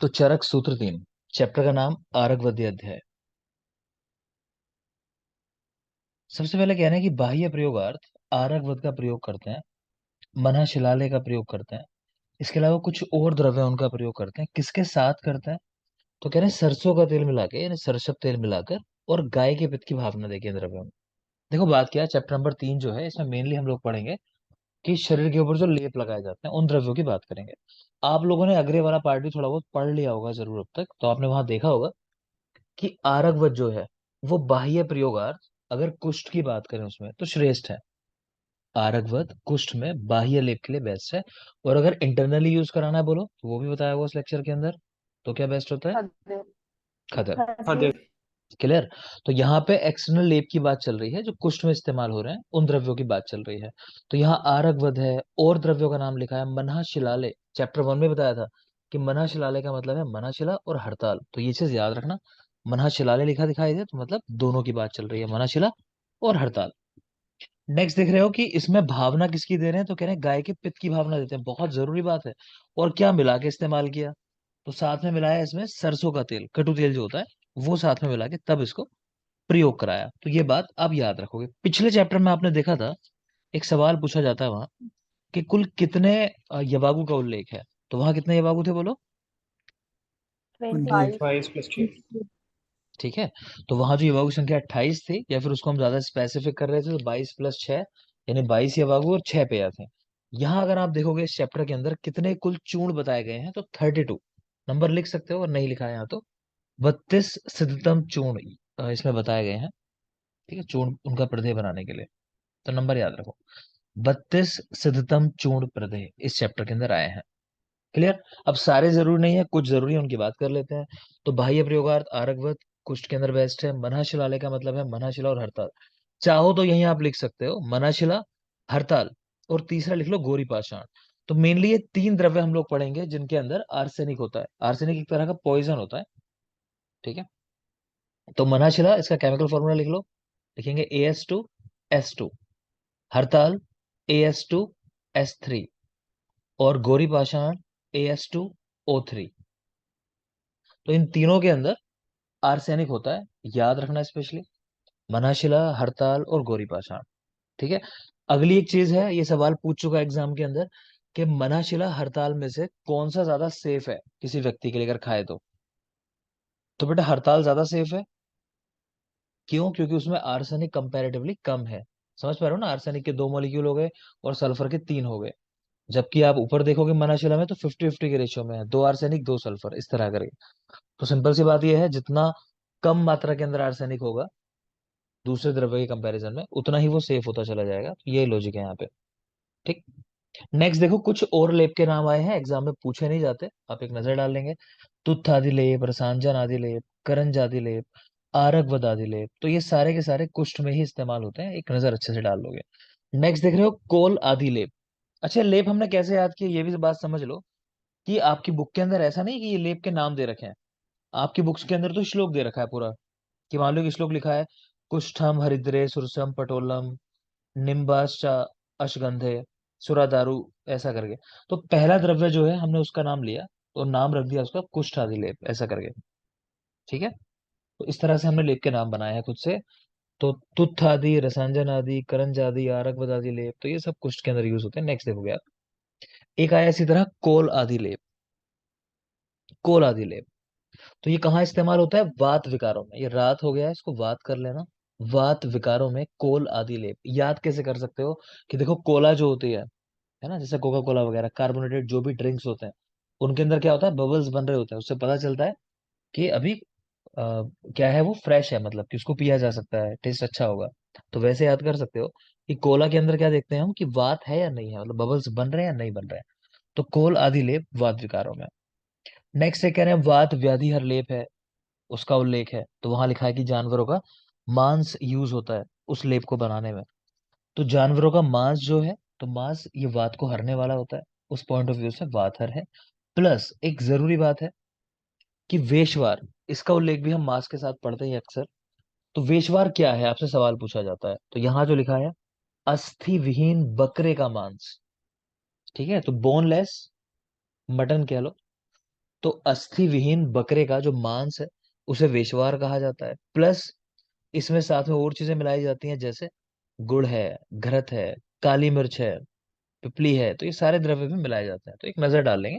तो चरक सूत्र 3, चैप्टर का नाम आरगवद्य अध्याय। सबसे पहले कह रहे हैं कि बाह्य प्रयोगार्थ आरगवद का प्रयोग करते हैं, मना शिलालेय का प्रयोग करते हैं, इसके अलावा कुछ और द्रव्य उनका प्रयोग करते हैं। किसके साथ करते हैं? तो कह रहे हैं सरसों का तेल मिला के, यानी सरसव तेल मिलाकर, और गाय के पित्त की भावना देके द्रव्य में। देखो बात क्या है, चैप्टर नंबर 3 जो है इसमें मेनली हम लोग पढ़ेंगे कि शरीर के ऊपर जो लेप लगाए जाते हैं उन द्रव्यों की बात करेंगे। आप लोगों ने अगले वाला पार्ट भी थोड़ा बहुत पढ़ लिया होगा जरूर अब तक, तो आपने वहां देखा होगा कि आरगवत जो है वो बाह्य प्रयोगार्थ, अगर कुष्ठ की बात करें उसमें तो श्रेष्ठ है। आरगवत कुष्ठ में बाह्य लेप के लिए बेस्ट है। और अगर इंटरनली यूज कराना है बोलो तो वो भी बताया हुआ उस लेक्चर के अंदर, तो क्या बेस्ट होता है? खद्य। खदर। खद्य। क्लियर। तो यहाँ पे एक्सटर्नल लेप की बात चल रही है जो कुष्ठ में इस्तेमाल हो रहे हैं, उन द्रव्यों की बात चल रही है। तो यहाँ आरगवध है, और द्रव्यों का नाम लिखा है मन्हा शिलाले। चैप्टर 1 में बताया था कि मन्हा शिलाले का मतलब है मन्हा शिला और हड़ताल, तो ये चीज याद रखना। मन्हा शिलाले लिखा दिखाई दे तो मतलब दोनों की बात चल रही है, मन्हा शिला और हड़ताल। नेक्स्ट देख रहे हो कि इसमें भावना किसकी दे रहे हैं, तो कह रहे हैं गाय के पित्त की भावना देते हैं, बहुत जरूरी बात है। और क्या मिला के इस्तेमाल किया? तो साथ में मिलाया इसमें सरसों का तेल, कटु तेल जो होता है वो साथ में मिला के तब इसको प्रयोग कराया। तो ये बात आप याद रखोगे। पिछले चैप्टर में आपने देखा था एक सवाल पूछा जाता है वहां कि कुल कितने यवागु का उल्लेख है, तो वहां कितने यवागु थे बोलो? 22। 22 + 6। ठीक है। तो वहां जो यवागु संख्या 28 थी, या फिर उसको हम ज्यादा स्पेसिफिक कर रहे थे तो 22 + 6, यानी 22 यवागु और 6 पेय थे। यहाँ अगर आप देखोगे इस चैप्टर के अंदर कितने कुल चूर्ण बताए गए हैं तो 32। नंबर लिख सकते हो, और नहीं लिखा है यहाँ तो 32 सिद्धतम चूर्ण इसमें बताए गए हैं। ठीक है, चूर्ण उनका प्रदेय बनाने के लिए, तो नंबर याद रखो। 32 सिद्धतम चूर्ण प्रदेय इस चैप्टर के अंदर आए हैं। क्लियर। अब सारे जरूरी नहीं है, कुछ जरूरी है, उनकी बात कर लेते हैं। तो बाह्य प्रयोगार्थ आरगवत कुष्ठ के अंदर बेस्ट है। मनाशिलालय का मतलब है मनाशिला और हड़ताल। चाहो तो यहीं आप लिख सकते हो मनाशिला, हड़ताल, और तीसरा लिख लो गोरी पाषाण। तो मेनली ये तीन द्रव्य हम लोग पढ़ेंगे जिनके अंदर आर्सेनिक होता है। आर्सेनिक एक तरह का पॉइजन होता है। ठीक है। तो मनाशिला, इसका केमिकल फॉर्मूला लिख लो। लिखेंगे AS2S2। हरताल AS2S3। और गोरी पाषाण AS2O3। तो इन तीनों के अंदर आर्सेनिक होता है, याद रखना स्पेशली। मनाशिला, हरताल और गोरी पाषाण। ठीक है। अगली एक चीज है, ये सवाल पूछ चुका है एग्जाम के अंदर, कि मनाशिला हरताल में से कौन सा ज्यादा सेफ है किसी व्यक्ति के लिए अगर खाए तो बेटा हरताल ज्यादा सेफ है। क्यों? क्योंकि उसमें आर्सेनिक कंपैरेटिवली कम है। समझ पा रहे हो ना, आर्सेनिक के 2 मॉलिक्यूल हो गए और सल्फर के 3 हो गए। जबकि आप ऊपर देखोगे मनाशिला में तो 50-50 के रेशियो में है, 2 आर्सेनिक 2 सल्फर, इस तरह करके। तो सिंपल सी बात यह है, जितना कम मात्रा के अंदर आर्सेनिक होगा दूसरे द्रव्य के कंपैरिजन में, उतना ही वो सेफ होता चला जाएगा। तो यही लॉजिक है यहाँ पे। ठीक। नेक्स्ट देखो, कुछ और लेप के नाम आए हैं, एग्जाम में पूछे नहीं जाते, आप एक नजर डाल लेंगे। तुत्थ आदि लेप, रसांजन आदि लेप, करंज आदि लेप, आरगवद आदि लेप, तो ये सारे के सारे कुष्ठ में ही इस्तेमाल होते हैं, एक नजर अच्छे से डाल लोगे। नेक्स्ट देख रहे हो कोल आदि लेप। अच्छा, लेप हमने कैसे याद किया ये भी बात समझ लो, कि आपकी बुक के अंदर ऐसा नहीं कि ये लेप के नाम दे रखे हैं। आपकी बुक्स के अंदर तो श्लोक दे रखा है पूरा, कि मान लो कि श्लोक लिखा है कुष्ठम हरिद्रे सुरसम पटोलम निम्बाश्च अश्वगंधे सुरादारू, ऐसा करके। तो पहला द्रव्य जो है हमने उसका नाम लिया और नाम रख दिया उसका कुष्ठ आदि लेप, ऐसा करके। ठीक है। तो इस तरह से हमने लेप के नाम बनाए हैं खुद से। तो तुत्थ आदि, रसांजन आदि, करंज आदि, आरकवद आदि लेप, तो ये सब कुष्ठ के अंदर यूज होते हैं। नेक्स्ट देखोगे आप, एक आया इसी तरह कोल आदि लेप। कोल आदि लेप, तो ये कहाँ इस्तेमाल होता है? वात विकारों में। ये रात हो गया है, इसको वात कर लेना। वात विकारों में कोल आदि लेप याद कैसे कर सकते हो? कि देखो कोला जो होती है ना, जैसे कोका कोला वगैरह कार्बोनेटेड जो भी ड्रिंक्स होते हैं, उनके अंदर क्या होता है, बबल्स बन रहे होते हैं। उससे पता चलता है कि अभी क्या है, वो फ्रेश है, मतलब कि उसको पिया जा सकता है, टेस्ट अच्छा होगा। तो वैसे याद कर सकते हो कि कोला के अंदर क्या देखते हैं हम, कि वात है या नहीं है, मतलब बबल्स बन रहे हैं या नहीं बन रहे हैं। तो कोल आदि लेप वात विकारों में। नेक्स्ट है, कह रहे हैं वात व्याधि हर लेप है, उसका उल्लेख है। तो वहां लिखा है कि जानवरों का मांस यूज होता है उस लेप को बनाने में। तो जानवरों का मांस जो है, तो मांस ये वात को हरने वाला होता है, उस पॉइंट ऑफ व्यू से वात हर है। प्लस एक जरूरी बात है कि वेशवार, इसका उल्लेख भी हम मांस के साथ पढ़ते हैं अक्सर। तो वेशवार क्या है, आपसे सवाल पूछा जाता है, तो यहाँ जो लिखा है अस्थि विहीन बकरे का मांस। ठीक है, तो बोनलेस मटन कह लो, तो अस्थि विहीन बकरे का जो मांस है उसे वेशवार कहा जाता है। प्लस इसमें साथ में और चीजें मिलाई जाती हैं, जैसे गुड़ है, घृत है, काली मिर्च है, पिपली है, तो ये सारे द्रव्य भी मिलाए जाते हैं। तो एक नजर डाल लेंगे।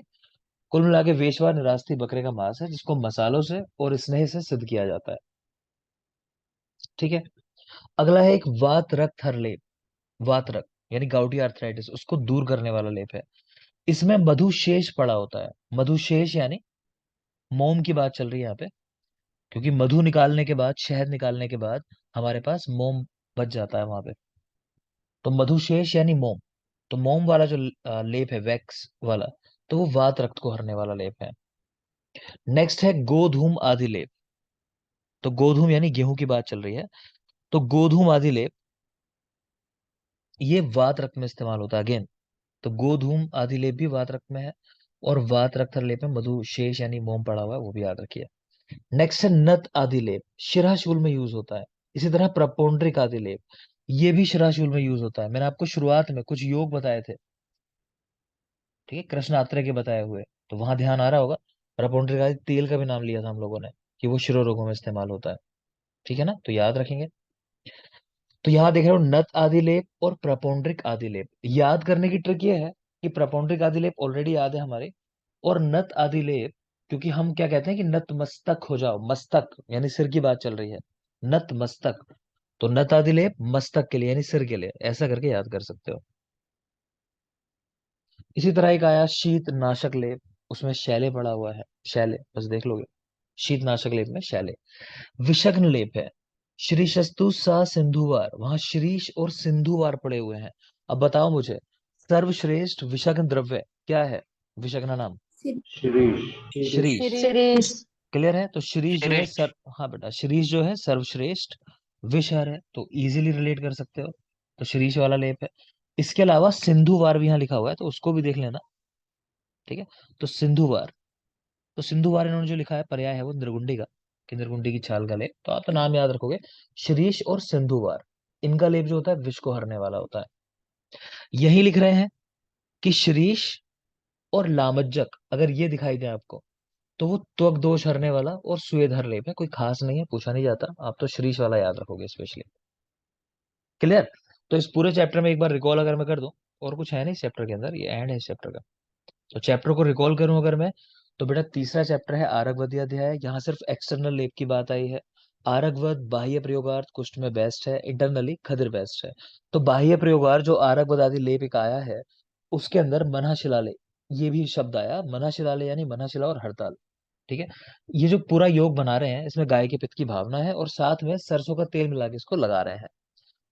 कुल मिला के वेशवार निरास्ती बकरे का मांस है जिसको मसालों से और स्नेह से सिद्ध किया जाता है। ठीक है। अगला है एक वात रक्त हर लेप। वात रक्त यानी गाउटी आर्थराइटिस, उसको दूर करने वाला लेप है। इसमें मधुशेष पड़ा होता है। मधुशेष यानी मोम की बात चल रही है यहाँ पे, क्योंकि मधु निकालने के बाद, शहद निकालने के बाद हमारे पास मोम बच जाता है वहां पे। तो मधुशेष यानी मोम। तो मोम वाला जो लेप है, वैक्स वाला, तो वो वात रक्त को हरने वाला लेप है। नेक्स्ट है गोधूम आदि लेप। तो गोधूम यानी गेहूं की बात चल रही है। तो गोधूम आदि लेप ये वात रक्त में इस्तेमाल होता है अगेन। तो गोधूम आदि लेप भी वात रक्त में है। और वात रक्त हर लेप में मधुशेष यानी मोम पड़ा हुआ है, वो भी याद रखिए। नेक्स्ट है नत आदि लेप। शिराशूल में यूज होता है। इसी तरह प्रपौंड्रिक आदि लेप, ये भी शिराशूल में यूज होता है। मैंने आपको शुरुआत में कुछ योग बताए थे, ठीक है, कृष्ण आत्रे के बताए हुए, तो वहां ध्यान आ रहा होगा। प्रपौंड्रिक आदि तेल का भी नाम लिया था हम लोगों ने, कि वो शिरो रोगों में इस्तेमाल होता है। ठीक है ना, तो याद रखेंगे। तो यहाँ देख रहे हो नत आदि लेप और प्रपौंड्रिक आदि लेप। याद करने की ट्रिक ये है कि प्रपौंड्रिक आदि लेप ऑलरेडी याद है हमारे, और नत आदि लेप, क्योंकि हम क्या कहते हैं कि नत मस्तक हो जाओ, मस्तक यानी सिर की बात चल रही है, नत मस्तक। तो नत आदि लेप मस्तक के लिए यानी सिर के लिए, ऐसा करके याद कर सकते हो। इसी तरह एक आया शीत नाशक लेप, उसमें शैले पड़ा हुआ है। शैले बस देख लोगे, शीत नाशक लेप में शैले। विषग्न लेप है। श्रीशस्तु सा सिंधुवार, वहां श्रीश और सिंधुवार पड़े हुए हैं। अब बताओ मुझे, सर्वश्रेष्ठ विषग्न द्रव्य क्या है? विषग्न नाम शिरीष। श्रीश। शिरीष। क्लियर है? तो श्रीश जो है सर, हाँ बेटा, श्रीश जो है सर्वश्रेष्ठ विषहर है, तो इजीली रिलेट कर सकते हो। तो श्रीश वाला लेप है। इसके अलावा सिंधुवार भी यहाँ लिखा हुआ है, तो उसको भी देख लेना। ठीक है। तो सिंधुवार, तो सिंधुवार इन्होंने जो लिखा है पर्याय है वो निर्गुंडी का, कि निर्गुंडी की छाल का लेप। तो आप तो नाम याद रखोगे, श्रीश और सिंधुवार। इनका लेप जो होता है विष को हरने वाला होता है। यही लिख रहे हैं कि श्रीश और लामज्जक अगर ये दिखाई दे आपको, तो वो त्वक दोष हरने वाला और स्वेदहर लेप है। कोई खास नहीं है, पूछा नहीं जाता। आप तो श्रीश वाला याद रखोगे स्पेशली। क्लियर? तो इस पूरे चैप्टर में एक बार रिकॉल अगर मैं कर दूं, और कुछ है नहीं इस चैप्टर के अंदर, ये एंड है इस चैप्टर का। तो चैप्टर को रिकॉल करूं अगर मैं, तो बेटा तीसरा चैप्टर है आरगवदी अध्याय। यहाँ सिर्फ एक्सटर्नल लेप की बात आई है। आरगवद बाह्य प्रयोगार्थ कुष्ठ में बेस्ट है, इंटरनली खदिर बेस्ट है। तो बाह्य प्रयोगार्थ जो आरगवद आदि लेप एक आया है, उसके अंदर मना शिलाले, ये भी शब्द आया। मना शिलाले यानी मना शिला और हड़ताल। ठीक है। ये जो पूरा योग बना रहे हैं, इसमें गाय के पित्त की भावना है, और साथ में सरसों का तेल मिला के इसको लगा रहे हैं।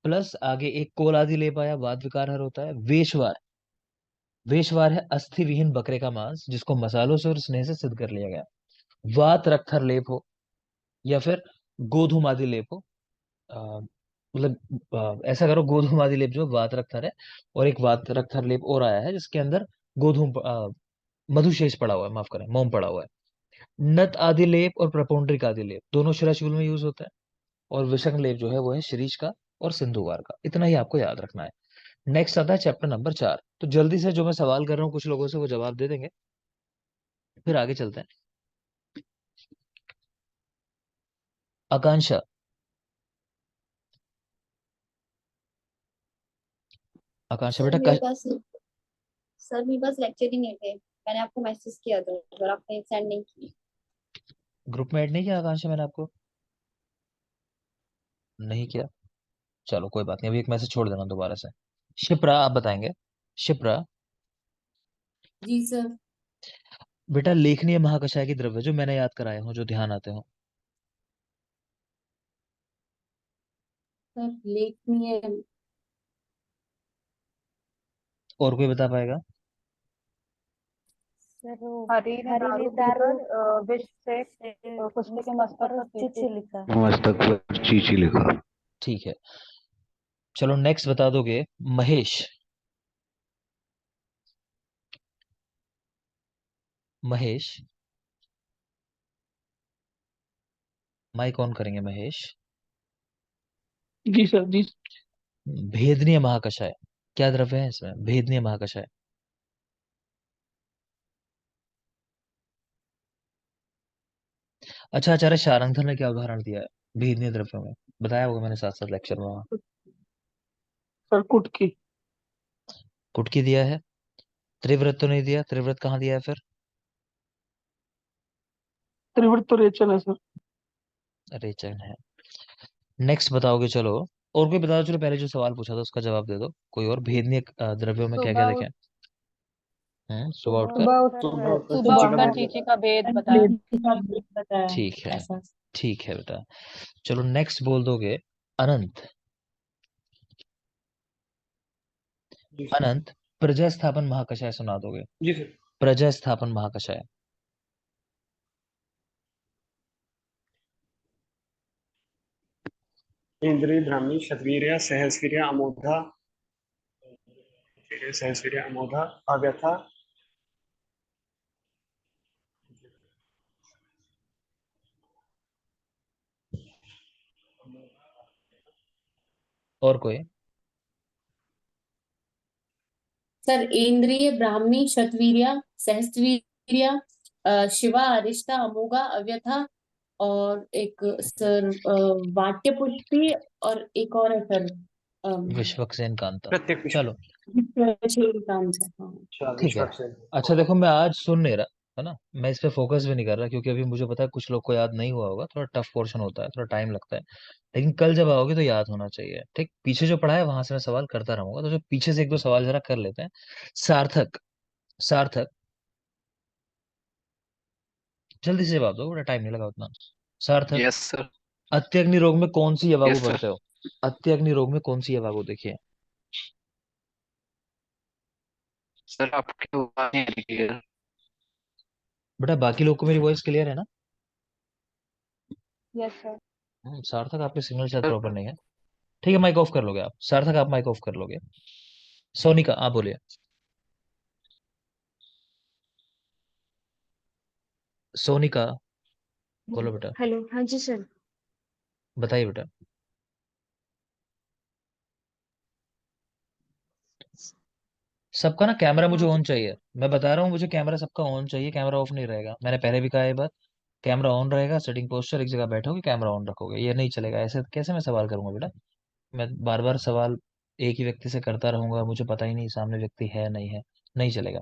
प्लस आगे एक कोल आदि लेप आया, वाद विकार हर होता है। वेशवार, वेशवार है अस्थि विहीन बकरे का मांस जिसको मसालों से और स्नेह से सिद्ध कर लिया गया। वात रक्थर लेप हो, या फिर गोधूम आदि लेप हो। मतलब ऐसा करो, गोधूम आदि लेप जो वात रक्थर है, और एक वात रक्थर लेप और आया है जिसके अंदर गोधूम मधुशेष पड़ा हुआ है, माफ करें, मोम पड़ा हुआ है। नत आदि लेप और प्रपौंड्रिक आदि लेप दोनों शिराशूल में यूज होता है। और विषंग लेप जो है वो है शिरीष का और सिंधुवार का। इतना ही आपको याद रखना है। नेक्स्ट आता है चैप्टर नंबर 4। तो जल्दी से जो मैं सवाल कर रहा हूँ कुछ लोगों से, वो जवाब दे देंगे, फिर आगे चलते हैं। आकांक्षा, आकांक्षा सर बेटा मेरे पास सर मेरे पास लेक्चर ही नहीं थे। मैंने आपको मैसेज किया था और आपने सेंड नहीं किया। ग्रुप में ऐड नहीं किया आकांक्षा मैंने आपको? नहीं किया? चलो कोई बात नहीं, अभी एक मैसेज छोड़ देना दोबारा से। शिप्रा आप बताएंगे। शिप्रा, जी सर। बेटा लेखनीय महाकषाय की द्रव्य जो मैंने याद कराए हो, जो ध्यान आते हो। सर लेखनीय। और कोई बता पाएगा? सर वो हरी ने हरी दारू ने दारू पीकर विष से कुश्ती के मस्तक मस्तक पर पर चिट्ठी चींटी। लिखा। मस्तक पर चींची लिखा। ठीक है। चलो नेक्स्ट बता दोगे, महेश। महेश, माइक ऑन करेंगे महेश। जी सर जी। भेदनीय महाकषाय क्या द्रव्य है इसमें? भेदनीय महाकषाय। अच्छा, आचार्य शारंगधर ने क्या उदाहरण दिया है भेदनीय द्रव्यों में? बताया होगा मैंने साथ साथ लेक्चर में वहाँ। सर कुटकी। कुटकी दिया है। त्रिव्रत तो नहीं दिया, त्रिव्रत कहाँ दिया है फिर? त्रिवृत तो रेचन है सर। रेचन है। नेक्स्ट बताओगे चलो। और कोई बताओ, चलो पहले जो सवाल पूछा था उसका जवाब दे दो। कोई और भेदनीय द्रव्यों में क्या क्या सुबह देखें? उठ सुबह उठकर। सुबह उठकर सुबह उठकर चीची का भेद बताया। ठीक है, ठीक है बेटा। चलो नेक्स्ट बोल दोगे अनंत। जी सर। अनंत प्रजा स्थापन महाकषाय सुना दोगे? जी सर। प्रजा स्थापन महाकषाय। इंद्रिय ब्राह्मी क्षत्रिय सहस्वीर्य अमोघा सहस्वीर्य अमोघा अव्यथा। और कोई? सर इंद्रिय ब्राह्मी क्षत्रिय सहस्वीर्य शिवा अरिष्टा अमोघा अव्यथा और एक सर वाट्य पुष्टि और एक और है सर विश्वक्सेन कांता। प्रत्येक विषय। चलो काम से हाँ। अच्छा, ठीक है। विश्वक से। अच्छा देखो, मैं आज सुन नहीं रहा है ना, मैं इस पे फोकस भी नहीं कर रहा, क्योंकि अभी मुझे पता है कुछ लोग को याद नहीं हुआ होगा, थोड़ा टफ पोर्शन होता है, थोड़ा टाइम लगता है। लेकिन कल जब आओगे तो याद होना चाहिए, ठीक? पीछे जो पढ़ा है वहां से मैं सवाल करता रहूंगा, तो जो पीछे से एक दो सवाल जरा कर लेते हैं। सार्थक, सार्थक, जल्दी से जवाब दो, बड़ा टाइम नहीं लगा उतना। सार्थक, यस सर। अत्यग्नि रोग में कौन सी यवागु यस सर। पढ़ते हो? अत्यग्नि रोग में कौन सी यवागु देखिए? सर आपकी आवाज नहीं आ रही है। बेटा बाकी लोग को मेरी वॉइस क्लियर है ना? Yes sir. सार्थक आपके सिग्नल शायद प्रॉपर नहीं है। ठीक है, माइक ऑफ कर लोगे आप? सार्थक आप माइक ऑफ कर लोगे? सोनिका आप बोलिए। सोनिका बोलो बेटा। हेलो, हाँ जी सर। बताइए बेटा। सबका ना कैमरा मुझे ऑन चाहिए, मैं बता रहा हूँ, मुझे कैमरा सबका ऑन चाहिए, कैमरा ऑफ नहीं रहेगा। मैंने पहले भी कहा ये बात। कैमरा ऑन रहेगा, सिटिंग पोस्चर, एक जगह बैठोगे कैमरा ऑन रखोगे, ये नहीं चलेगा। ऐसे कैसे मैं सवाल करूंगा बेटा? मैं बार बार सवाल एक ही व्यक्ति से करता रहूंगा, मुझे पता ही नहीं सामने व्यक्ति है नहीं है। नहीं चलेगा।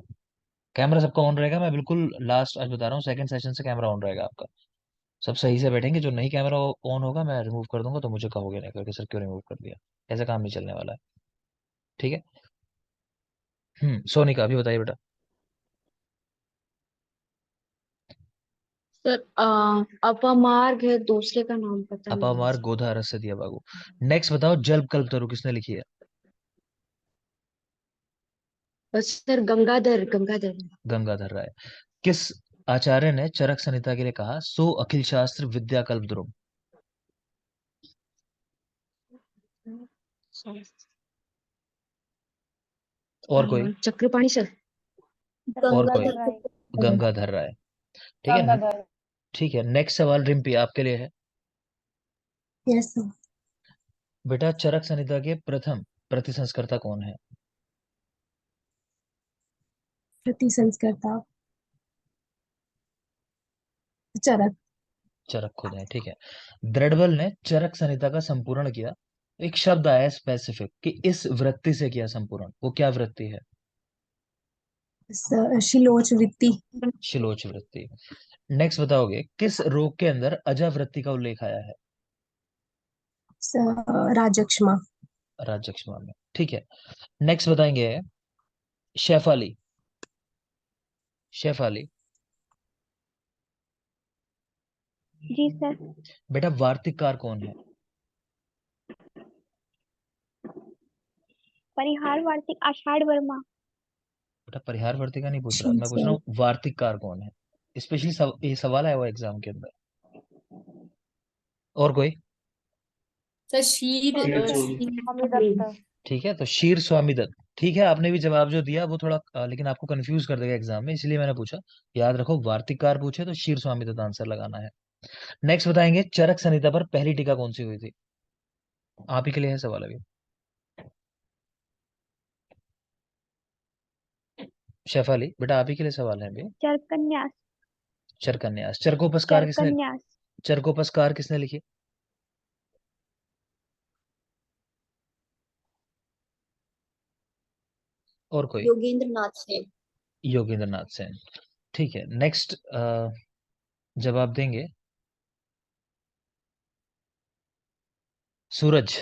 कैमरा सबका ऑन रहेगा, मैं बिल्कुल लास्ट आज बता रहा हूँ, सेकंड सेशन से कैमरा ऑन रहेगा आपका। सब सही से बैठेंगे, जो नहीं कैमरा ऑन होगा मैं रिमूव कर दूंगा, तो मुझे कहोगे नहीं करके सर क्यों रिमूव कर दिया। ऐसा काम नहीं चलने वाला है, ठीक है? सोनिका अभी बताइए बेटा। सर अपमार्ग है, दूसरे का नाम पता नहीं है अपामार सर। गोधा रस दिया बाबू। नेक्स्ट बताओ, जल्प कल्पतरु किसने लिखी है? बस सर गंगाधर, गंगाधर। गंगाधर राय। किस आचार्य ने चरक संहिता के लिए कहा सो अखिल शास्त्र विद्या कल्प द्रुम? और कोई? चक्रपाणी सर। और कोई? गंगाधर। राइट। गंगाधर राय। ठीक है। गंगाधर। ठीक है, नेक्स्ट सवाल रिम्पी आपके लिए है। Yes sir. बेटा चरक संहिता के प्रथम प्रतिसंस्कर्ता कौन है? प्रति संस्कृता चरक। चरक खुद है, ठीक है। द्रडबल ने चरक संहिता का संपूर्ण किया। एक शब्द आया स्पेसिफिक कि इस वृत्ति से किया संपूर्ण, वो क्या वृत्ति है? शिलोच वृत्ति। शिलोच वृत्ति। नेक्स्ट बताओगे किस रोग के अंदर अजा वृत्ति का उल्लेख आया है? राजक्षमा। राजक्षमा में, ठीक है। नेक्स्ट बताएंगे शेफाली। शेफाली, जी सर। बेटा वार्तिककार कौन है? परिहार वार्तिक आषाढ़ वर्मा। बेटा परिहार वर्ती का नहीं पूछ रहा जी मैं, पूछ रहा सर। हूँ वार्तिककार कौन है। स्पेशली ये सवाल आया हुआ एग्जाम के अंदर। और कोई? सर शीर स्वामी दत्त। ठीक है, तो शीर स्वामी दत्त। ठीक है, आपने भी जवाब जो दिया वो थोड़ा लेकिन आपको कंफ्यूज कर देगा एग्जाम में, इसलिए मैंने पूछा। याद रखो, वार्तिककार पूछे तो शीर स्वामी दत्त आंसर लगाना है। नेक्स्ट बताएंगे चरक संहिता पर पहली टीका कौन सी हुई थी? आप ही के लिए है सवाल अभी। शेफाली बेटा आप ही के लिए सवाल है अभी। चरकन्यास। चरकन्यास। चरकोपस्कार किसने? चरकन्यास। चरकोपस्कार किसने लिखी? और कोई? योगेंद्र नाथ सेन। योगेंद्र नाथ सेन। ठीक है, नेक्स्ट जवाब देंगे सूरज।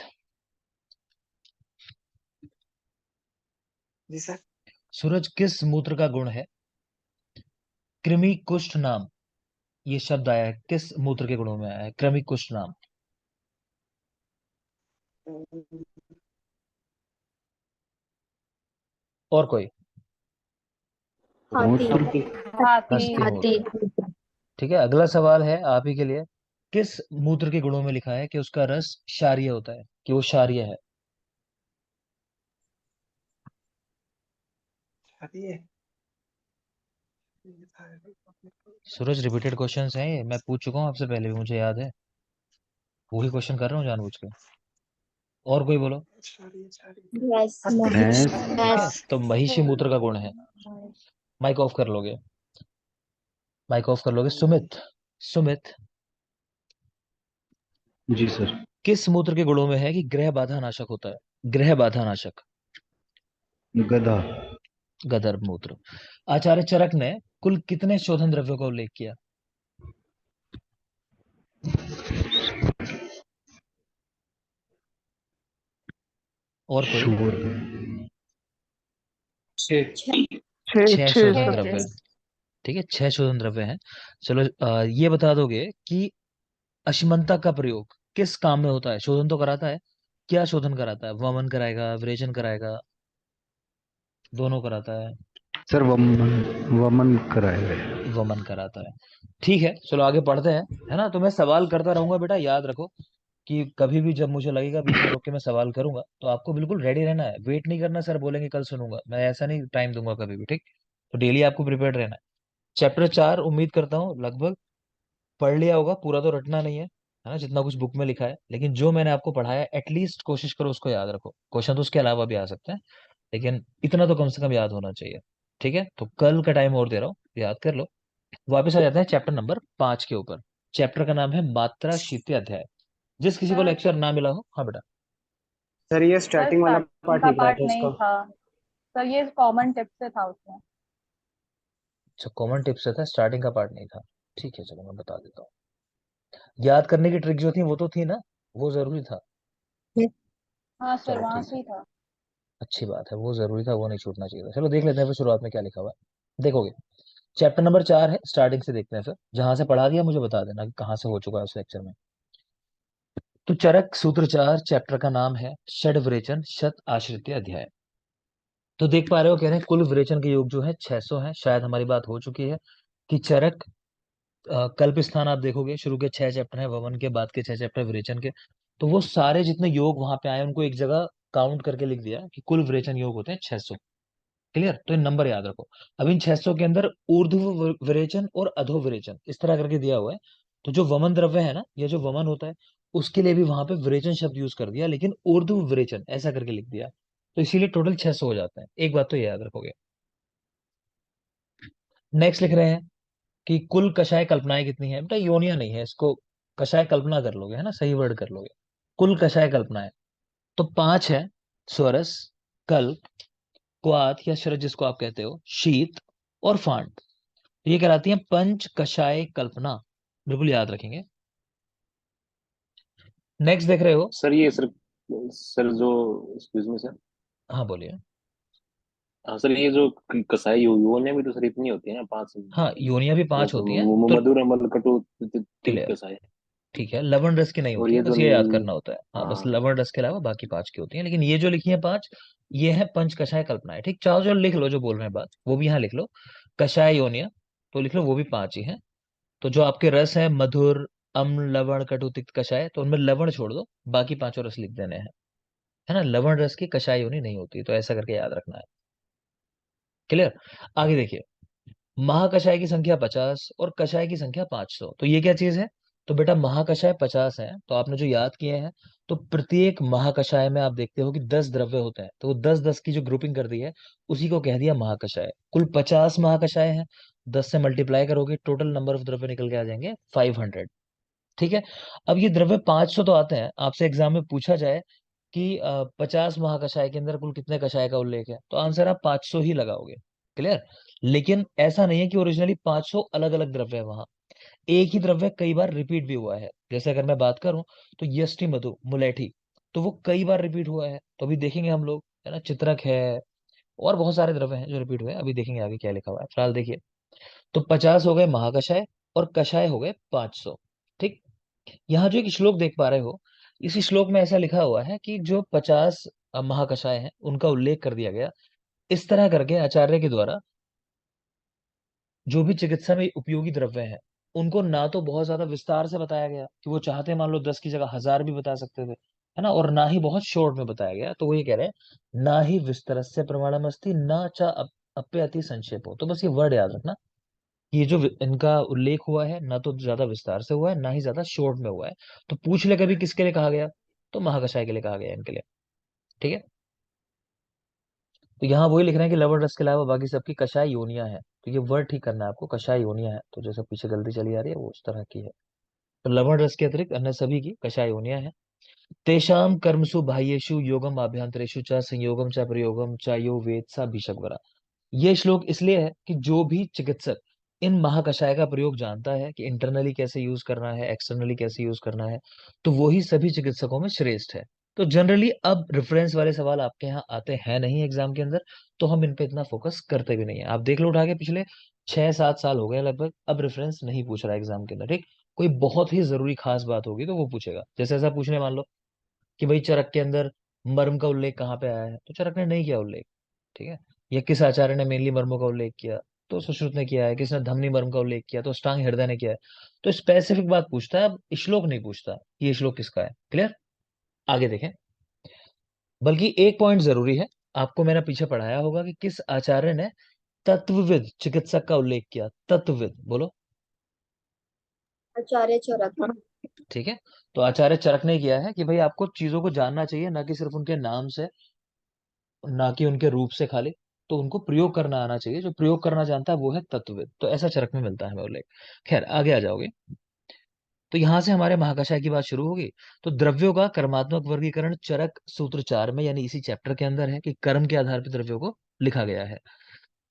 जी सर। सूरज, किस मूत्र का गुण है? कृमि कुष्ठ नाम, ये शब्द आया है, किस मूत्र के गुणों में आया है कृमि कुष्ठ नाम? और कोई? हाथी। मूत्र हाथी। हस्ती हाथी। मूत्र। ठीक है, अगला सवाल है आप ही के लिए। किस मूत्र के गुणों में लिखा है कि उसका रस क्षारीय होता है, कि वो क्षारीय है? सूरज, रिपीटेड क्वेश्चंस हैं ये, मैं पूछ चुका हूँ आपसे पहले भी, मुझे याद है। वही क्वेश्चन कर रहा हूँ जानबूझ के। और कोई बोलो। भैंस। भैंस। ठीक है, तो महिषी मूत्र का गुण है। माइक ऑफ कर लोगे? माइक ऑफ कर लोगे? सुमित, सुमित, जी सर। किस मूत्र के गुणों में है कि ग्रह बाधा नाशक होता है? ग्रह बाधा नाशक। गधा। गदर मूत्र। आचार्य चरक ने कुल कितने शोधन द्रव्यों का उल्लेख किया? और कोई? शोर। छः। छह शोधन छह। द्रव्य। ठीक है, 6 शोधन द्रव्य हैं। चलो ये बता दोगे कि अश्मंता का प्रयोग किस काम में होता है? शोधन तो कराता है, क्या शोधन कराता है? वमन कराएगा, विरेचन कराएगा, दोनों कराता है? सर वमन, वमन कराए। वमन कराता है। ठीक है, चलो आगे पढ़ते हैं, है ना? तो मैं सवाल करता रहूंगा बेटा, याद रखो कि कभी भी जब मुझे लगेगा बीच में रोक के मैं सवाल करूंगा, तो आपको बिल्कुल रेडी रहना है, वेट नहीं करना सर बोलेंगे कल सुनूंगा, मैं ऐसा नहीं टाइम दूंगा कभी भी, ठीक? तो डेली आपको प्रिपेयर्ड रहना है। चैप्टर 4 उम्मीद करता हूँ लगभग पढ़ लिया होगा, पूरा तो रटना नहीं है ना, जितना कुछ बुक में लिखा है, लेकिन जो मैंने आपको पढ़ाया एटलीस्ट कोशिश करो उसको याद रखो। क्वेश्चन तो उसके अलावा भी आ सकते हैं, लेकिन इतना तो कम से कम याद होना चाहिए। ठीक है, तो कल का टाइम और दे रहा हूँ, याद कर लो। वापिस आ जाते हैं चैप्टर नंबर 5 के ऊपर। चैप्टर का नाम है मात्रा शीत्य अध्याय। जिस किसी को सर लेक्चर ना मिला हो, हाँ बेटा। सर ये सर स्टार्टिंग वाला स्टार्टिंग पार्ट का निकला पार्ट था नहीं इसका। था सर, ये कॉमन टिप से था उसमें। अच्छा, कॉमन टिप्स से था, स्टार्टिंग का पार्ट नहीं था। ठीक है, चलो मैं बता देता हूँ। याद करने की ट्रिक जो थी वो तो थी ना, वो जरूरी था। हाँ सर, चलो वहां ठीक से है, ही था। अच्छी बात है, वो जरूरी था, वो नहीं छूटना चाहिए था। चलो देख लेते हैं फिर शुरुआत में क्या लिखा हुआ है, देखोगे। चैप्टर नंबर 4 है, स्टार्टिंग से देखते हैं, फिर जहां से पढ़ा दिया मुझे बता देना कि कहाँ से हो चुका है उस लेक्चर में। तो चरक सूत्र 4 चैप्टर का नाम है षड विरेचन शत आश्रित अध्याय। तो देख पा रहे हो, कह रहे हैं कुल विरेचन के योग जो है 600 है। शायद हमारी बात हो चुकी है कि चरक कल्प स्थान आप देखोगे, शुरू के 6 चैप्टर है वमन के, बाद के 6 चैप्टर विरेचन के, तो वो सारे जितने योग वहां पे आए उनको एक जगह काउंट करके लिख दिया कि कुल विरेचन योग होते हैं 600। क्लियर? तो इन नंबर याद रखो। अब इन 600 के अंदर ऊर्ध्व विरेचन और अधो विरेचन इस तरह करके दिया हुआ है। तो जो वमन द्रव्य है ना, या जो वमन होता है, उसके लिए भी वहां पे विरेचन शब्द यूज कर दिया, लेकिन ऊर्ध्व विरेचन ऐसा करके लिख दिया, तो इसीलिए टोटल 600 हो जाते हैं। एक बात तो ये याद रखोगे। नेक्स्ट लिख रहे हैं कि कुल कषाय कल्पनाएं कितनी है? बेटा योनिया नहीं है, इसको कषाय कल्पना कर लोगे, है ना, सही वर्ड कर लोगे। कुल कषाय कल्पनाएं तो 5 है। स्वरस, कल्प, क्वाथ या शरज जिसको आप कहते हो, शीत और फांड, ये कहलाती है पंच कषाय कल्पना। बिल्कुल याद रखेंगे। नेक्स्ट देख रहे हो? सर ये सर जो एक्सक्यूज मी सर। हाँ बोलिए। हाँ सर, ये जो कसाई योनियां भी तो सर इतनी होती है ना, 5। हाँ, योनियां भी 5 होती हैं, तो मधुर अम्ल कटु क्लियर। कसाई। ठीक है, लवण रस की नहीं और होती है, ये जो बस ये याद करना होता है। हाँ, बस हाँ। लवण रस के अलावा बाकी 5 की होती हैं, लेकिन ये जो लिखी है 5, ये है पंच कषाय कल्पनाएं। ठीक, चाहो जो लिख लो, जो बोल रहे हैं बात वो भी यहाँ लिख लो। कषाय योनिया तो लिख लो, वो भी 5 ही है। तो जो आपके रस है मधुर, अम्ल, लवण, कटु, तिक्त, कषाय, तो उनमें लवण छोड़ दो, बाकी पांचों रस लिख देने हैं, है ना। लवण रस की कषाय योनि नहीं होती, तो ऐसा करके याद रखना है। क्लियर? आगे देखिए, महाकषाय की संख्या 50 और कषाय की संख्या 500, तो ये क्या चीज है? तो बेटा महाकषाय 50 है, तो आपने जो याद किए हैं, तो प्रत्येक महाकषाय में आप देखते हो कि 10 द्रव्य होते हैं, तो वो 10-10 की जो ग्रुपिंग कर दी है उसी को कह दिया महाकषाय। कुल 50 महाकषाय हैं, 10 से मल्टीप्लाई करोगे, टोटल नंबर ऑफ द्रव्य निकल के आ जाएंगे 500। ठीक है। अब ये द्रव्य 500 तो आते हैं, आपसे एग्जाम में पूछा जाए कि 50 महाकषाय के अंदर कुल कितने कषाय का उल्लेख है, तो आंसर आप 500 ही लगाओगे। क्लियर। लेकिन ऐसा नहीं है कि ओरिजिनली 500 अलग अलग द्रव्य है वहां, एक ही द्रव्य कई बार रिपीट भी हुआ है। जैसे अगर मैं बात करूं तो यष्टि मधु मुलेठी, तो वो कई बार रिपीट हुआ है, तो अभी देखेंगे हम लोग, है ना। चित्रक है, और बहुत सारे द्रव्य हैं जो रिपीट हुए हैं, अभी देखेंगे आगे क्या लिखा हुआ है। फिलहाल देखिए, तो 50 हो गए महाकषाय और कषाय हो गए 500। ठीक। यहाँ जो एक श्लोक देख पा रहे हो, इसी श्लोक में ऐसा लिखा हुआ है कि जो 50 महाकषाय हैं उनका उल्लेख कर दिया गया। इस तरह करके आचार्य के द्वारा जो भी चिकित्सा में उपयोगी द्रव्य हैं उनको ना तो बहुत ज्यादा विस्तार से बताया गया कि वो चाहते मान लो 10 की जगह 1000 भी बता सकते थे, है ना, और ना ही बहुत शॉर्ट में बताया गया। तो वो ये कह रहे हैं, ना ही विस्तरस्य प्रमाणमस्ति ना चा अप्यति संक्षेपो। तो बस ये वर्ड याद रखना, ये जो इनका उल्लेख हुआ है ना तो ज्यादा विस्तार से हुआ है ना ही ज्यादा शॉर्ट में हुआ है। तो पूछ ले कभी किसके लिए कहा गया, तो महाकषाय के लिए कहा गया इनके लिए। ठीक है। तो यहाँ वही लिख रहे हैं कि लवण रस के अलावा बाकी सबकी कषाय योनियां है, तो ये वर्ड ठीक करना है आपको, कषाय योनियां है। तो जैसे पीछे गलती चली आ रही है वो उस तरह की है। तो लवण रस के अतिरिक्त अन्य सभी की कषाय योनियां है। तेषाम कर्मसु बाह्येषु योगम आभ्यंतरेषु च संयोगम च प्रयोगम च यो वेद सा भिषग्वरा। ये श्लोक इसलिए है कि जो भी चिकित्सक इन महाकषाय का प्रयोग जानता है कि इंटरनली कैसे यूज करना है, एक्सटर्नली कैसे यूज करना है, तो वो ही सभी चिकित्सकों में श्रेष्ठ है। तो जनरली अब रेफरेंस वाले सवाल आपके यहाँ आते हैं नहीं एग्जाम के अंदर, तो हम इन पे इतना फोकस करते भी नहीं है। आप देख लो उठा के, पिछले 6-7 साल हो गए लगभग, अब रेफरेंस नहीं पूछ रहा है एग्जाम के अंदर। ठीक। कोई बहुत ही जरूरी खास बात होगी तो वो पूछेगा, जैसे ऐसा पूछने मान लो कि भाई चरक के अंदर मर्म का उल्लेख कहाँ पे आया है, तो चरक ने नहीं किया उल्लेख। ठीक है। या किस आचार्य ने मेनली मर्मों का उल्लेख किया, तो सुश्रुत ने किया है। किसने धमनी मर्म का उल्लेख किया, तो अष्टांग हृदय ने किया है। तो स्पेसिफिक बात पूछता है, अब श्लोक नहीं पूछता कि ये श्लोक किसका है। क्लियर। आगे देखें। बल्कि एक पॉइंट जरूरी है, आपको मैंने पीछे पढ़ाया होगा कि किस आचार्य ने तत्वविद चिकित्सक का उल्लेख किया। तत्वविद बोलो। आचार्य चरक। ठीक है। तो आचार्य चरक ने किया है कि भाई आपको चीजों को जानना चाहिए, ना कि सिर्फ उनके नाम से, ना कि उनके रूप से खाली, तो उनको प्रयोग करना आना चाहिए। जो प्रयोग करना जानता है वो है तत्वविद। तो ऐसा चरक में मिलता है हमें उल्लेख। खैर आगे आ जाओगे, तो यहां से हमारे महाकषाय की बात शुरू होगी। तो द्रव्यों का कर्मात्मक वर्गीकरण चरक सूत्र 4 में, यानी इसी चैप्टर के अंदर है कि कर्म के आधार पर द्रव्यों को लिखा गया है।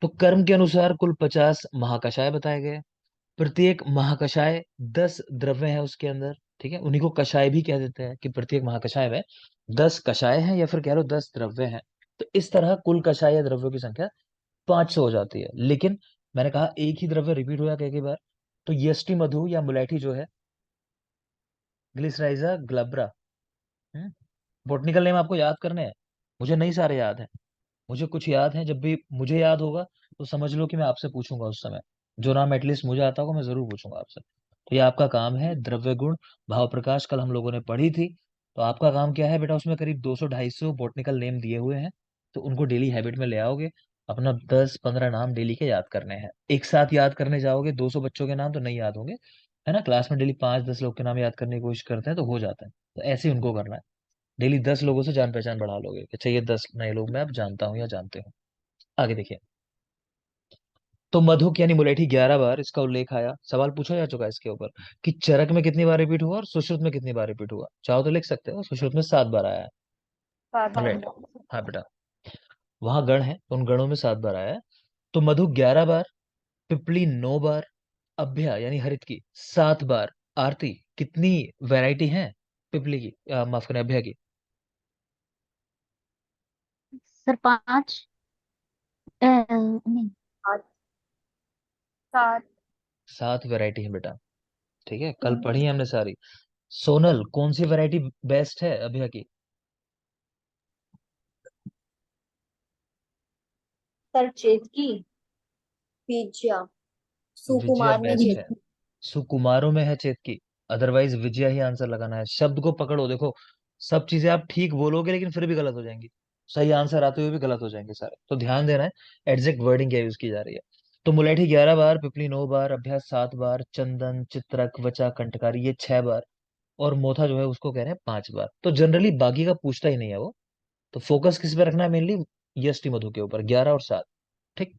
तो कर्म के अनुसार कुल 50 महाकषाय बताए गए। प्रत्येक महाकषाय 10 द्रव्य है उसके अंदर। ठीक है। उन्हीं को कषाय भी कह देते हैं कि प्रत्येक महाकषाय में 10 कषाय हैं, या फिर कह लो 10 द्रव्य हैं। तो इस तरह कुल कषाय या द्रव्यों की संख्या 500 हो जाती है। लेकिन मैंने कहा एक ही द्रव्य रिपीट हुआ कई कई बार, तो यष्टि मधु या मुलैठी जो है, ग्लिसराइजा ग्लब्रा, बोटनिकल नेम आपको याद करने हैं। मुझे नहीं सारे याद हैं, मुझे कुछ याद है। जब भी मुझे याद होगा तो समझ लो कि मैं आपसे पूछूंगा उस समय, जो नाम एटलीस्ट मुझे आता होगा मैं जरूर पूछूंगा आपसे। तो ये आपका काम है। द्रव्य गुण भाव प्रकाश कल हम लोगों ने पढ़ी थी, तो आपका काम क्या है बेटा, उसमें करीब 200-250 बॉटनिकल नेम दिए हुए हैं, तो उनको डेली हैबिट में ले आओगे। अपना 10-15 नाम डेली के याद करने हैं। एक साथ याद करने जाओगे 200 बच्चों के नाम तो नहीं याद होंगे, है ना। क्लास में डेली 5-10 लोग के नाम याद करने की कोशिश करते हैं तो हो जाता है, तो ऐसे ही उनको करना है। डेली 10 लोगों से जान पहचान बढ़ा लोगे कि अच्छा ये 10 नए लोग मैं अब जानता हूँ या जानते हूँ। आगे देखिए। तो मधुक यानी मुलेठी 11 बार इसका उल्लेख आया। सवाल पूछा जा चुका है इसके ऊपर कि चरक में कितनी बार रिपीट हुआ और सुश्रुत में कितनी बार रिपीट हुआ। चाहो तो लिख सकते हो, सुश्रुत में 7 बार आया है। सात बार। राइट। हाँ बेटा, वहां गण है, उन गणों में 7 बार आया है। तो मधु 11 बार, पिपली 9 बार, अभ्या यानी हरित की 7 बार। आरती कितनी वैरायटी है पिपली की, माफ करें अभ्या की। सर 5 नहीं। सात। 7 वैरायटी है बेटा। ठीक है, कल पढ़ी है हमने सारी। सोनल कौन सी वैरायटी बेस्ट है अभ्या की। सर चेतकी, विजया, विजया सुकुमार में बेस्ट है। चेतकी। सुकुमारों में है चेतकी, अदरवाइज विजया ही आंसर लगाना है। शब्द को पकड़ो, देखो सब चीजें आप ठीक बोलोगे लेकिन फिर भी गलत हो जाएंगी, सही आंसर आते हुए भी गलत हो जाएंगे सारे, तो ध्यान देना है एग्जैक्ट वर्डिंग क्या यूज की जा रही है। तो मुलेठी 11 बार, पिपली 9 बार, अभ्यास 7 बार, चंदन चित्रक वचा कंटकारी ये 6 बार, और मोथा जो है उसको कह रहे हैं 5 बार। तो जनरली बाकी का पूछता ही नहीं है वो। तो फोकस किस पे रखना है मेनली, यष्टि मधु के ऊपर, 11 और 7। ठीक।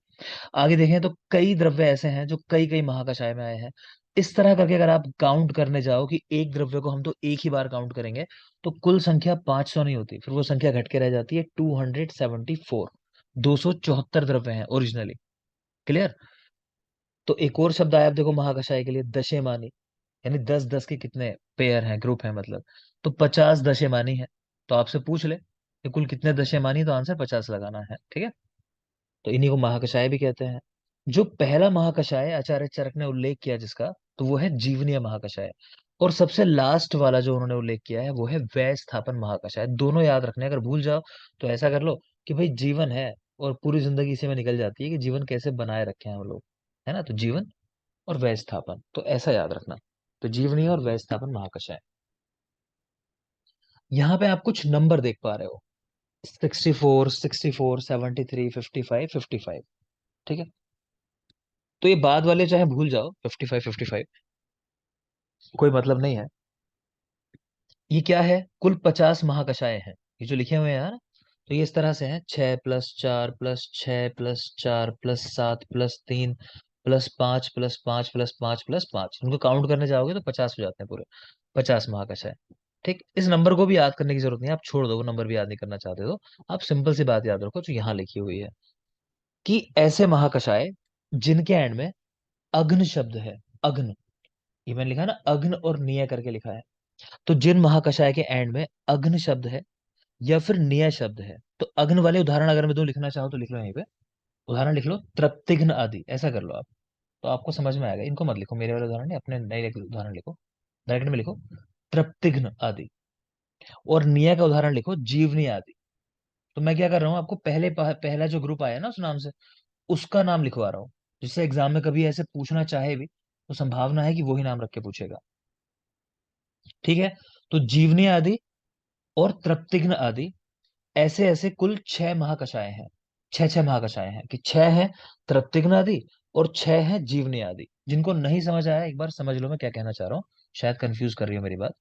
आगे देखें तो कई द्रव्य ऐसे हैं जो कई कई महाकषाय में आए हैं। इस तरह करके अगर आप काउंट करने जाओ कि एक द्रव्य को हम तो एक ही बार काउंट करेंगे, तो कुल संख्या 500 नहीं होती, फिर वो संख्या घट के रह जाती है 274। 274 द्रव्य हैं ओरिजिनली। क्लियर? तो एक और शब्द आया, आप देखो महाकषाय के लिए, दशेमानी, यानी 10-10 के कितने पेयर हैं, ग्रुप हैं मतलब, तो 50 दशेमानी है। तो आपसे पूछ ले कि कुल कितने दशेमानी, तो आंसर 50 लगाना है। ठीक है, तो इन्हीं को महाकषाय भी कहते हैं। जो पहला महाकषाय आचार्य चरक ने उल्लेख किया जिसका, तो वो है जीवनीय महाकषाय। और सबसे लास्ट वाला जो उन्होंने उल्लेख किया है वो है व्यय स्थापन महाकषाय। दोनों याद रखने, अगर भूल जाओ तो ऐसा कर लो कि भाई जीवन है और पूरी जिंदगी इसी में निकल जाती है कि जीवन कैसे बनाए रखे हैं हम लोग, है ना। तो जीवन और व्यय स्थापन, तो ऐसा याद रखना। तो जीवनीय और व्यय स्थापन महाकषाय। यहाँ पे आप कुछ नंबर देख पा रहे हो, 64, 64, 73, 55, 55। ठीक है, तो ये बाद वाले चाहे भूल जाओ, 55, 55 कोई मतलब नहीं है। ये क्या है, कुल 50 महाकषाय हैं ये जो लिखे हुए हैं ना। तो ये इस तरह से हैं, 6+4+6+4+3+5+5+5+5+5, इनको काउंट करने जाओगे तो 50 हो जाते हैं पूरे, 50 महाकषाय। ठीक, इस नंबर को भी याद करने की जरूरत नहीं है, आप छोड़ दो, वो नंबर भी याद नहीं करना चाहते तो आप सिंपल सी बात याद रखो जो यहाँ लिखी हुई है, कि ऐसे महाकषाय जिनके एंड में अग्न शब्द है। अग्न, ये मैंने लिखा है ना, अग्न और निय करके लिखा है। तो जिन महाकषाय के एंड में अग्न शब्द है या फिर निय शब्द है, तो अग्न वाले उदाहरण अगर मैं दो लिखना चाहूँ तो लिख लो यहीं पे, उदाहरण लिख लो, तृप्तिघ्न आदि, ऐसा कर लो आप, तो आपको समझ में आएगा। इनको मत लिखो, मेरे वाले उदाहरण नहीं, अपने नए उदाहरण लिखो, ब्रैकेट में लिखो तृप्तिघ्न आदि, और निय का उदाहरण लिखो जीवनी आदि। तो मैं क्या कर रहा हूँ, आपको पहला जो ग्रुप आया ना उस नाम से, उसका नाम लिखवा रहा हूँ, जिससे एग्जाम में कभी ऐसे पूछना चाहे भी तो संभावना है कि वही नाम रख के पूछेगा। ठीक है, तो जीवनी आदि और तृप्तिघ्न आदि, ऐसे ऐसे कुल 6 महाकषाय हैं। 6 महाकषाय हैं, कि 6 हैं तृप्तिघ्न आदि और 6 हैं जीवनी आदि। जिनको नहीं समझ आया एक बार समझ लो मैं क्या कहना चाह रहा हूँ, शायद कंफ्यूज कर रही हो मेरी बात।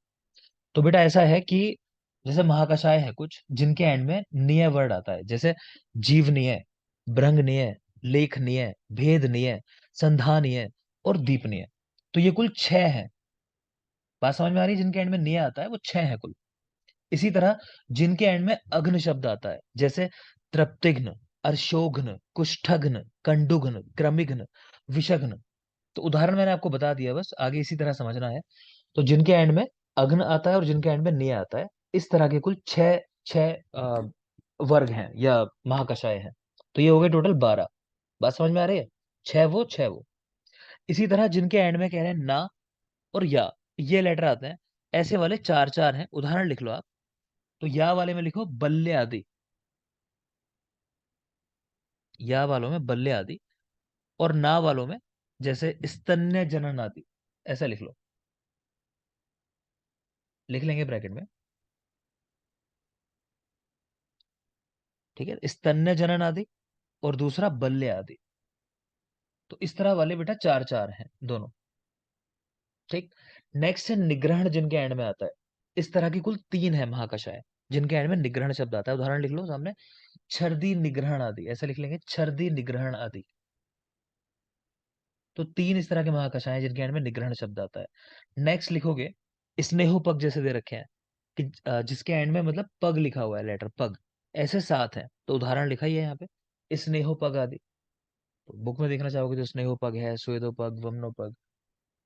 तो बेटा ऐसा है कि जैसे महाकषाय है कुछ जिनके एंड में निय वर्ड आता है, जैसे जीवनीय, भृंगनीय, लेखनीय, भेदनीय, संधानीय और दीपनीय। तो ये कुल 6 हैं। बात समझ में आ रही है? जिनके एंड में निय आता है वो 6 हैं कुल। इसी तरह जिनके एंड में अग्न शब्द आता है, जैसे तृप्तिघ्न, अर्शोघ्न, कुष्ठघ्न, कंडुघ्न, क्रमिघ्न, विषघ्न। तो उदाहरण मैंने आपको बता दिया, बस आगे इसी तरह समझना है। तो जिनके एंड में अग्न आता है और जिनके एंड में निय आता है, इस तरह के कुल छह छह वर्ग हैं या महाकषाय हैं। तो ये हो गए टोटल 12। बात समझ में आ रही है? छह वो। इसी तरह जिनके एंड में कह रहे हैं ना और या, ये लेटर आते हैं, ऐसे वाले 4-4 हैं। उदाहरण लिख लो आप। तो या वाले में लिखो बल्ले आदि, या वालों में बल्ले आदि, और ना वालों में जैसे स्तन्य जनन आदि, ऐसा लिख लो, लिख लेंगे ब्रैकेट में। ठीक है, स्तन्य जनन आदि और दूसरा बल्ले आदि। तो इस तरह वाले बेटा 4-4 हैं दोनों। ठीक, नेक्स्ट है निग्रहण, जिनके एंड में आता है। इस तरह की कुल 3 है महाकषाय जिनके एंड में निग्रहण शब्द आता है। उदाहरण लिख लो सामने, छर्दी निग्रहण आदि, ऐसा लिख लेंगे, छर्दी निग्रहण आदि। तो 3 इस तरह के महाकषाय हैं जिनके एंड में निग्रहण शब्द आता है। नेक्स्ट लिखोगे स्नेहोपग, जैसे दे रखे हैं कि जिसके एंड में मतलब पग लिखा हुआ है, लेटर पग, ऐसे 7 हैं। तो उदाहरण लिखा ही है यहाँ पे, स्नेहोपग आदि। तो बुक में देखना चाहोगे तो स्नेहोपग है, स्वेदोपग, वमनोपग।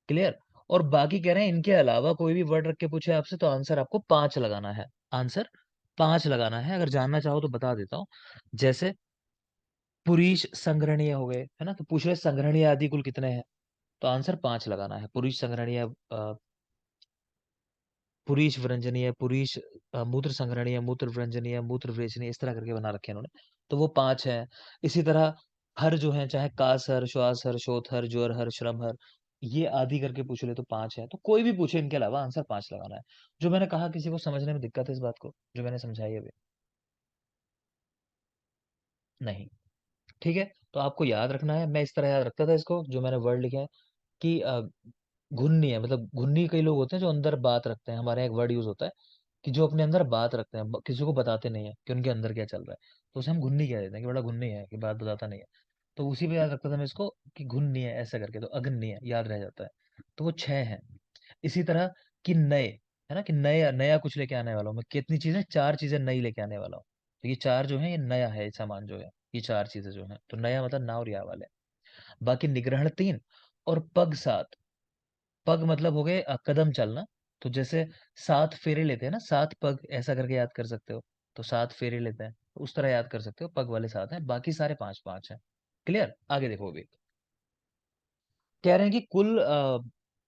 क्लियर? और बाकी कह रहे हैं इनके अलावा कोई भी वर्ड रख के पूछे आपसे तो आंसर आपको 5 लगाना है। आंसर 5 लगाना है। अगर जानना चाहो तो बता देता हूँ, जैसे पुरीश संग्रहणीय हो गए, है ना, तो पूछ रहे संग्रहणीय आदि कुल कितने हैं, तो आंसर 5 लगाना है। पुरीश संग्रहणीय, पुरीश व्यंजनीय, पुरीश मूत्र संग्रहणीय, मूत्र व्यंजनीय, मूत्र विरेचनीय, इस तरह करके बना रखे हैं उन्होंने, तो वो 5 है। इसी तरह हर जो है, चाहे कासहर, श्वासहर, शोथहर, ज्वरहर, श्रमहर, ये आदि करके पूछ ले तो 5 है। तो कोई भी पूछे इनके अलावा आंसर 5 लगाना है। जो मैंने कहा, किसी को समझने में दिक्कत है इस बात को जो मैंने समझाई है अभी? नहीं? ठीक है, तो आपको याद रखना है। मैं इस तरह याद रखता था इसको, जो मैंने वर्ड लिखे हैं कि घुन्नी है, मतलब घुन्नी कई लोग होते हैं जो अंदर बात रखते हैं। हमारे यहाँ एक वर्ड यूज होता है कि जो अपने अंदर बात रखते हैं, किसी को बताते नहीं है कि उनके अंदर क्या चल रहा है, तो उसे हम घुन्नी कह देते हैं कि बड़ा घुन्नी है, कि बात बताता नहीं है। तो उसी पे याद रखता था मैं इसको कि घुन्नी है ऐसा करके, तो अग्नि है याद रह जाता है। तो वो 6 है। इसी तरह कि नए, है ना, कि नया नया कुछ लेके आने वाला हूँ मैं, कितनी चीजें, 4 चीजें नई लेके आने वाला हूँ। तो ये 4 जो है ये नया है, ये सामान जो है, ये 4 चीजें जो है, तो नया मतलब ना और या वाले। बाकी निग्रहण 3 और पग 7। पग मतलब हो गए कदम चलना। तो जैसे 7 फेरे लेते हैं ना, 7 पग ऐसा करके याद कर सकते हो। तो 7 फेरे लेते हैं, तो उस तरह याद कर सकते हो, पग वाले 7 हैं, बाकी सारे 5 5 हैं। क्लियर? आगे देखो अभी। कह रहे हैं कि कुल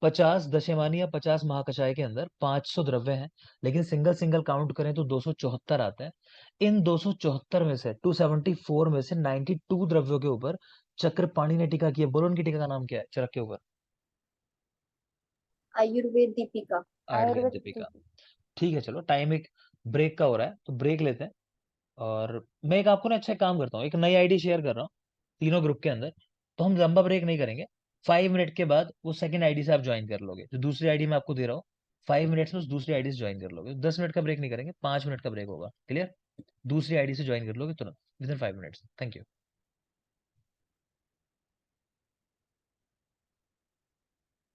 50 दशमानी या 50 महाकषाय के अंदर 500 द्रव्य हैं, लेकिन सिंगल सिंगल काउंट करें तो 274 आते हैं। इन 274 में से 274 में से 92 द्रव्यों के ऊपर चक्रपाणि ने टीका किया। बोलो उनकी टीका का नाम क्या है चरक के ऊपर? आयुर्वेद दीपिका। आयुर्वेद आयुर्वेद दीपिका। दीपिका। ठीक है, चलो टाइम एक ब्रेक का हो रहा है, तो ब्रेक लेते हैं। और मैं एक आपको ना अच्छा काम करता हूँ, एक नई आईडी शेयर कर रहा हूँ तीनों ग्रुप के अंदर। तो हम लंबा ब्रेक नहीं करेंगे, 5 मिनट के बाद वो सेकंड आईडी से आप ज्वाइन कर लोगे, जो दूसरी आईडी मैं आपको दे रहा हूँ। 5 मिनट्स में उस दूसरी आईडी से ज्वाइन कर लोगे, 10 मिनट का ब्रेक नहीं करेंगे, 5 मिनट का ब्रेक होगा। क्लियर? दूसरी आईडी से ज्वाइन कर लोगे तुरंत, with in 5 minutes. Thank you.